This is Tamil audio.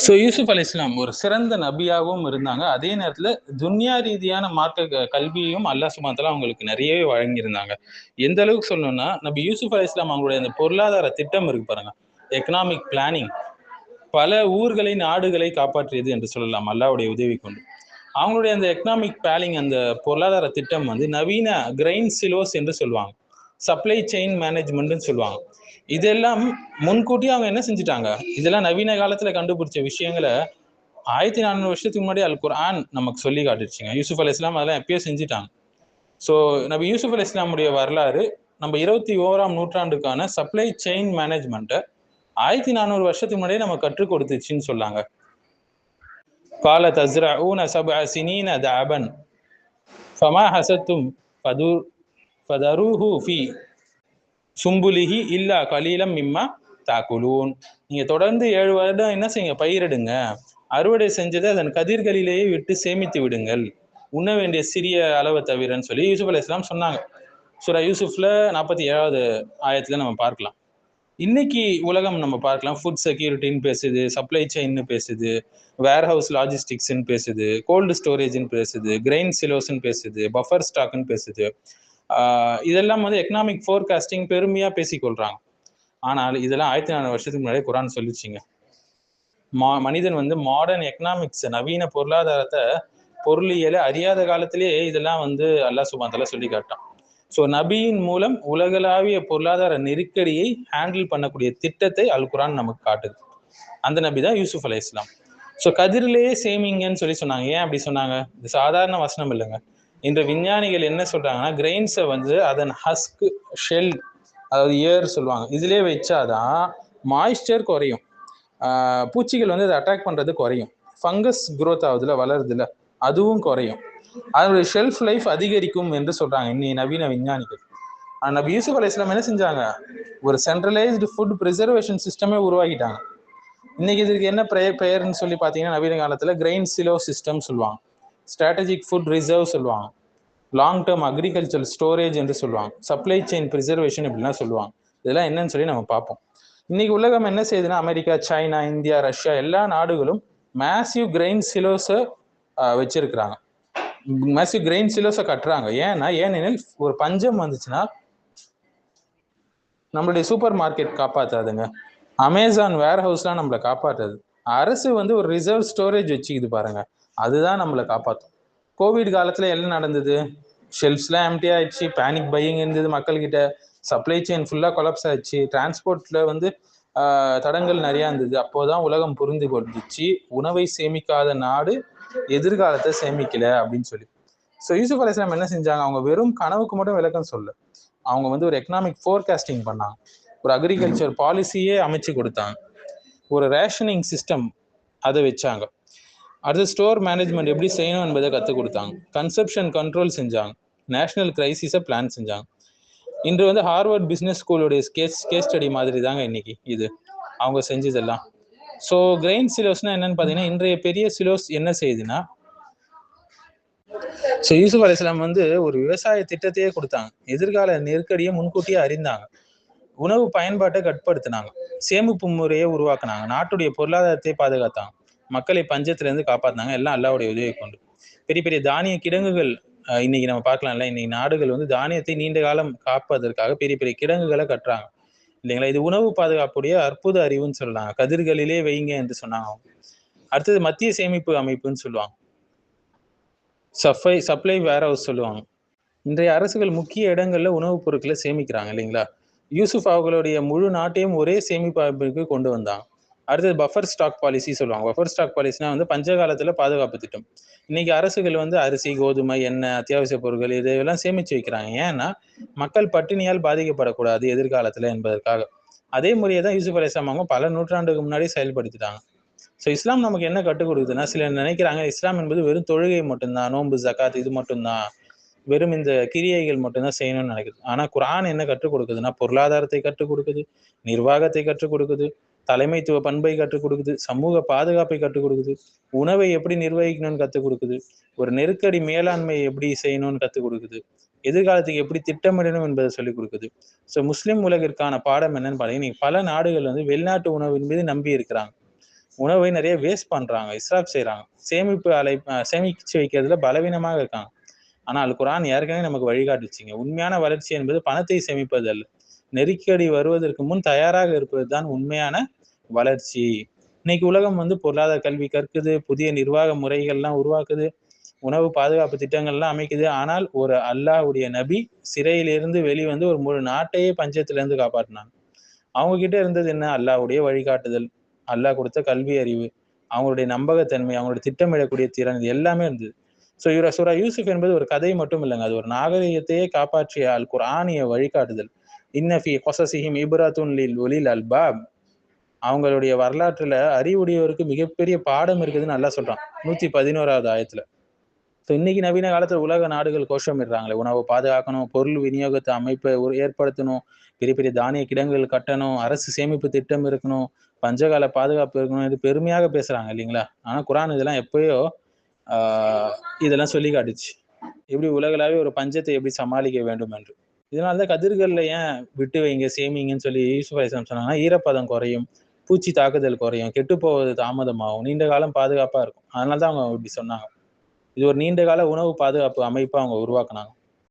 ஸோ யூசுப் அலி இஸ்லாம் ஒரு சிறந்த நபியாகவும் இருந்தாங்க. அதே நேரத்தில் துன்யா ரீதியான மார்க்க கல்வியையும் அல்லாஹ் சுப்ஹானஹு வ தஆலா அவங்களுக்கு நிறையவே வழங்கியிருந்தாங்க. எந்த அளவுக்கு சொல்லணும்னா, நபி யூசுப் அலி இஸ்லாம் அவங்களுடைய அந்த பொருளாதார திட்டம் இருக்கு பாருங்க, எக்கனாமிக் பிளானிங், பல ஊர்களை நாடுகளை காப்பாற்றியது என்று சொல்லலாம் அல்லாஹ்வுடைய உதவி கொண்டு. அவங்களுடைய அந்த எக்கனாமிக் பிளானிங், அந்த பொருளாதார திட்டம் வந்து நவீன கிரெயின் சிலோஸ் என்று சொல்லுவாங்க, சப்ளை செயின் மேனேஜ்மெண்ட்னு சொல்லுவாங்க. இதெல்லாம் முன்கூட்டியே அவங்க என்ன செஞ்சுட்டாங்க, இதெல்லாம் நவீன காலத்துல கண்டுபிடிச்ச விஷயங்களை 1400 வருஷத்துக்கு முன்னாடி அல் குர்ஆன் நமக்கு சொல்லி காட்டுச்சுங்க. யூசுப் அலி இஸ்லாம் அதெல்லாம் எப்பயோ செஞ்சுட்டாங்க. ஸோ நபி யூசுப் அலி இஸ்லாமுடைய வரலாறு நம்ம 21ஆம் நூற்றாண்டுக்கான சப்ளை செயின் மேனேஜ்மெண்ட்டை 1400 வருஷத்துக்கு முன்னாடியே நம்ம கற்றுக் கொடுத்துச்சுன்னு சொல்லாங்க. கால தஸ்ரஊன சப்அ சினீன தஅபன் ஃபமா ஹஸத்தும் ஃபதரூஹு ஃபீ சும்புலிஹி இல்லா கலீலம் மிம்மா தாக்குலூன். நீங்க தொடர்ந்து 7 வருடம் என்ன செய்யுங்க, பயிரிடுங்க, அறுவடை செஞ்சதை அதன் கதிர்களிலேயே விட்டு சேமித்து விடுங்கள், உண்ண வேண்டிய சிறிய அளவை தவிரன்னு சொல்லி யூசுப் அலி இஸ்லாம் சொன்னாங்க. சூரா யூசுஃப்ல 47வது ஆயத்துல நம்ம பார்க்கலாம். இன்னைக்கு உலகம் நம்ம பார்க்கலாம், ஃபுட் செக்யூரிட்டின்னு பேசுது, சப்ளை செயின்னு பேசுது, வேர்ஹவுஸ் லாஜிஸ்டிக்ஸ்ன்னு பேசுது, கோல்டு ஸ்டோரேஜ்னு பேசுது, கிரெயின் சிலோஸ்ன்னு பேசுது, பஃபர் ஸ்டாக்னு பேசுது. இதெல்லாம் வந்து எக்கனாமிக் ஃபோர்காஸ்டிங் பெருமையா பேசிக்கொள்றாங்க. ஆனால் இதெல்லாம் 1400 வருஷத்துக்கு முன்னாடியே குர்ஆன் சொல்லிச்சுங்க. மனிதன் வந்து மாடர்ன் எக்கனாமிக்ஸ், நவீன பொருளாதாரத்தை, பொருளியலை அறியாத காலத்திலேயே இதெல்லாம் வந்து அல்லாஹ் சுப்ஹானஹு வ தஆலா சொல்லி காட்டான். ஸோ நபியின் மூலம் உலகளாவிய பொருளாதார நெருக்கடியை ஹேண்டில் பண்ணக்கூடிய திட்டத்தை அல் குர்ஆன் நமக்கு காட்டுது. அந்த நபி தான் யூசுப் அலை இஸ்லாம். ஸோ கதிரிலேயே சேமிங்கன்னு சொல்லி சொன்னாங்க. ஏன் அப்படி சொன்னாங்க? இது சாதாரண வசனம் இல்லைங்க. இன்று விஞ்ஞானிகள் என்ன சொல்றாங்கன்னா, கிரெயின்ஸை வந்து அதன் ஹஸ்க், ஷெல், அதாவது ஏர் சொல்லுவாங்க, இதுலேயே வச்சாதான் மாய்ஸ்டர் குறையும், பூச்சிகள் வந்து அதை அட்டாக் பண்றது குறையும், ஃபங்கஸ் குரோத் ஆகுதுல, வளருதுல, அதுவும் குறையும், அதனுடைய ஷெல்ஃப் லைஃப் அதிகரிக்கும் என்று சொல்றாங்க இன்னி நவீன விஞ்ஞானிகள். நபி யூசுப் அலை இஸ்லாம் என்ன செஞ்சாங்க, ஒரு சென்ட்ரலைஸ்டு ஃபுட் ப்ரிசர்வேஷன் சிஸ்டமே உருவாக்கிட்டாங்க. இன்னைக்கு இதுக்கு என்ன பெயர்னு சொல்லி பார்த்தீங்கன்னா, நவீன காலத்தில் கிரெயின் சிலோ சிஸ்டம் சொல்லுவாங்க, ஸ்ட்ராட்டஜிக் ஃபுட் ரிசர்வ் சொல்லுவாங்க, லாங் டேர்ம் அக்ரிகல்ச்சர் ஸ்டோரேஜ் என்று சொல்லுவாங்க, சப்ளை செயின் ப்ரிசர்வேஷன் இப்படிலாம் சொல்லுவாங்க. இதெல்லாம் என்னன்னு சொல்லி நம்ம பார்ப்போம். இன்னைக்கு உலகம் என்ன செய்யுதுன்னா, அமெரிக்கா, சைனா, இந்தியா, ரஷ்யா எல்லா நாடுகளும் மேசிவ் கிரெயின் சிலோஸை வச்சிருக்கிறாங்க, மேசிவ் கிரெயின் சிலோஸை கட்டுறாங்க. ஏனெனில் ஒரு பஞ்சம் வந்துச்சுன்னா நம்மளுடைய சூப்பர் மார்க்கெட் காப்பாற்றாதுங்க, அமேசான் வேர் ஹவுஸ்லாம் நம்மளை காப்பாற்றாது, அரசு வந்து ஒரு ரிசர்வ் ஸ்டோரேஜ் வச்சுக்குது பாருங்க, அதுதான் நம்மளை காப்பாற்றும். கோவிட் காலத்துல என்ன நடந்தது, ஷெல்ஃப்ஸ்லாம் எம்டி ஆயிடுச்சு, பேனிக் பையிங் இருந்தது மக்கள்கிட்ட, சப்ளை செயின் ஃபுல்லாக கொலாப்ஸ் ஆயிடுச்சு, டிரான்ஸ்போர்ட்ல வந்து தடங்கள் நிறையா இருந்தது. அப்போதான் உலகம் புரிந்து கொண்டுச்சு, உணவை சேமிக்காத நாடு எதிர்காலத்தை சேமிக்கல அப்படின்னு சொல்லி. ஸோ யூசுப் அலை இஸ்லாம் என்ன செஞ்சாங்க, அவங்க வெறும் கனவுக்கு மட்டும் விளக்கம் சொல்ல, அவங்க வந்து ஒரு எக்கனாமிக் ஃபோர்காஸ்டிங் பண்ணாங்க, ஒரு அக்ரிகல்ச்சர் பாலிசியே அமைச்சு கொடுத்தாங்க, ஒரு ரேஷனிங் சிஸ்டம் அதை வச்சாங்க, அடுத்து ஸ்டோர் மேனேஜ்மெண்ட் எப்படி செய்யணும் என்பதை கற்றுக் கொடுத்தாங்க, கன்சப்ஷன் கண்ட்ரோல் செஞ்சாங்க, நேஷனல் கிரைசிஸை பிளான் செஞ்சாங்க. இன்று வந்து ஹார்வர்ட் பிஸ்னஸ் ஸ்கூலுடைய கேஸ் ஸ்டடி மாதிரி தாங்க இன்னைக்கு இது அவங்க செஞ்சதெல்லாம். ஸோ கிரெயின் சிலோஸ்னா என்னன்னு பார்த்தீங்கன்னா, இன்றைய பெரிய சிலோஸ் என்ன செய்யுதுன்னா, ஸோ யூசுப் அலை இஸ்லாம் வந்து ஒரு விவசாய திட்டத்தையே கொடுத்தாங்க, எதிர்கால நெருக்கடியை முன்கூட்டியே அறிந்தாங்க, உணவு பயன்பாட்டை கட்டுப்படுத்தினாங்க, சேமிப்பு முறையை உருவாக்குனாங்க, நாட்டுடைய பொருளாதாரத்தை பாதுகாத்தாங்க, மக்களை பஞ்சத்திலிருந்து காப்பாற்றினாங்க, எல்லாம் அல்லாஹ்வுடைய உதவியை கொண்டு. பெரிய பெரிய தானிய கிடங்குகள் இன்னைக்கு நம்ம பார்க்கலாம்ல, இன்னைக்கு நாடுகள் வந்து தானியத்தை நீண்ட காலம் காப்பதற்காக பெரிய பெரிய கிடங்குகளை கட்டுறாங்க இல்லைங்களா. இது உணவு பாதுகாப்புடைய அற்புத அறிவுன்னு சொல்லலாம், கதிர்களிலே வைங்க என்று சொன்னாங்க. அடுத்தது மத்திய சேமிப்பு அமைப்புன்னு சொல்லுவாங்க, சப்ளை வேர் ஹவுஸ் சொல்லுவாங்க. இன்றைய அரசுகள் முக்கிய இடங்கள்ல உணவுப் பொருட்களை சேமிக்கிறாங்க இல்லைங்களா. யூசுப் அவர்களுடைய முழு நாட்டையும் ஒரே சேமிப்பு அமைப்புக்கு கொண்டு வந்தாங்க. அடுத்தது பஃபர் ஸ்டாக் பாலிசி சொல்லுவாங்க. பஃபர் ஸ்டாக் பாலிசினா வந்து பஞ்ச காலத்துல பாதுகாப்பு திட்டம். இன்னைக்கு அரசுகள் வந்து அரிசி, கோதுமை, எண்ணெய், அத்தியாவசிய பொருட்கள் இதெல்லாம் சேமிச்சு வைக்கிறாங்க. ஏன்னா மக்கள் பட்டினியால் பாதிக்கப்படக்கூடாது எதிர்காலத்துல என்பதற்காக. அதே முறையை தான் யூசுப் அலை இஸ்லாம் அவங்க பல நூற்றாண்டுக்கு முன்னாடி செயல்படுத்திட்டாங்க. ஸோ இஸ்லாம் நமக்கு என்ன கற்றுக் கொடுக்குதுன்னா, சிலர் நினைக்கிறாங்க இஸ்லாம் என்பது வெறும் தொழுகை மட்டும்தான், நோன்பு, ஜக்காத் இது மட்டும்தான், வெறும் இந்த கிரியைகள் மட்டும்தான் செய்யணும்னு நினைக்குது. ஆனா குர்ஆன் என்ன கற்றுக் கொடுக்குதுன்னா, பொருளாதாரத்தை கற்றுக் கொடுக்குது, நிர்வாகத்தை கற்றுக் கொடுக்குது, தலைமைத்துவ பண்பை கற்றுக் கொடுக்குது, சமூக பாதுகாப்பை கற்றுக் கொடுக்குது, உணவை எப்படி நிர்வகிக்கணும்னு கற்றுக் கொடுக்குது, ஒரு நெருக்கடி மேலாண்மை எப்படி செய்யணும்னு கற்றுக் கொடுக்குது, எதிர்காலத்துக்கு எப்படி திட்டமிடணும் என்பதை சொல்லிக் கொடுக்குது. ஸோ முஸ்லிம் உலகிற்கான பாடம் என்னன்னு பார்த்தீங்கன்னா, பல நாடுகள் வந்து வெளிநாட்டு உணவின் மீது நம்பி இருக்கிறாங்க. உணவை நிறைய வேஸ்ட் பண்றாங்க, இஸ்ராப் செய்யறாங்க. சேமிச்சு வைக்கிறதுல பலவீனமாக இருக்காங்க. ஆனால் குர்ஆன் ஏற்கனவே நமக்கு வழிகாட்டுச்சுங்க. உண்மையான வளர்ச்சி என்பது பணத்தை சேமிப்பது அல்ல, நெருக்கடி வருவதற்கு முன் தயாராக இருப்பது தான் உண்மையான வளர்ச்சி. இன்னைக்கு உலகம் பொருளாதார கல்வி கற்குது, புதிய நிர்வாக முறைகள்லாம் உருவாக்குது, உணவு பாதுகாப்பு திட்டங்கள்லாம் அமைக்குது. ஆனால் ஒரு அல்லாஹ்வுடைய நபி சிறையிலிருந்து வெளிவந்து ஒரு முழு நாட்டையே பஞ்சத்திலிருந்து காப்பாற்றினாங்க. அவங்க கிட்ட இருந்தது என்ன? அல்லாஹ்வுடைய வழிகாட்டுதல், அல்லாஹ் கொடுத்த கல்வி அறிவு, அவங்களுடைய நம்பகத்தன்மை, அவங்களுடைய திட்டமிடக்கூடிய திறன், இது எல்லாமே இருந்தது. சூரா யூசுப் என்பது ஒரு கதை மட்டும் இல்லைங்க, அது ஒரு நாகரிகத்தையே காப்பாற்றிய அல் குர்ஆனிய வழிகாட்டுதல். இன்ன ஃபீ கஸஸிஹிம் இப்ரத்துன் லில் உலில் அல்பாப். அவங்களுடைய வரலாற்றுல அறிவுடையோருக்கு மிகப்பெரிய பாடம் இருக்குதுன்னு அல்லாஹ் சொல்றான் 111வது ஆயத்துல. இன்னைக்கு நவீன காலத்துல உலக நாடுகள் கோஷமிடுறாங்களே, உணவை பாதுகாக்கணும், பொருள் விநியோகத்தை அமைப்பை ஏற்படுத்தணும், பெரிய பெரிய தானிய கிடங்குகள் கட்டணும், அரசு சேமிப்பு திட்டம் இருக்கணும், பஞ்சகால பாதுகாப்பு இருக்கணும், இது பெருமையாக பேசுறாங்க இல்லைங்களா? ஆனா குர்ஆன் இதெல்லாம் எப்பயோ இதெல்லாம் சொல்லி காட்டுச்சு, எப்படி உலகளாவே ஒரு பஞ்சத்தை எப்படி சமாளிக்க வேண்டும் என்று. இதனாலதான் கதிர்கள்ல ஏன் விட்டு வைங்க, சேமிங்கன்னு சொல்லி யூசுப் அலைஹிஸ்ஸலாம் சொன்னாங்கன்னா, ஈரப்பதம் குறையும், பூச்சி தாக்குதல் குறையும், கெட்டு போவது தாமதமாகும், நீண்ட காலம் பாதுகாப்பா இருக்கும். அதனாலதான் அவங்க இப்படி சொன்னாங்க. இது ஒரு நீண்ட கால உணவு பாதுகாப்பு அமைப்பா அவங்க உருவாக்குனாங்க.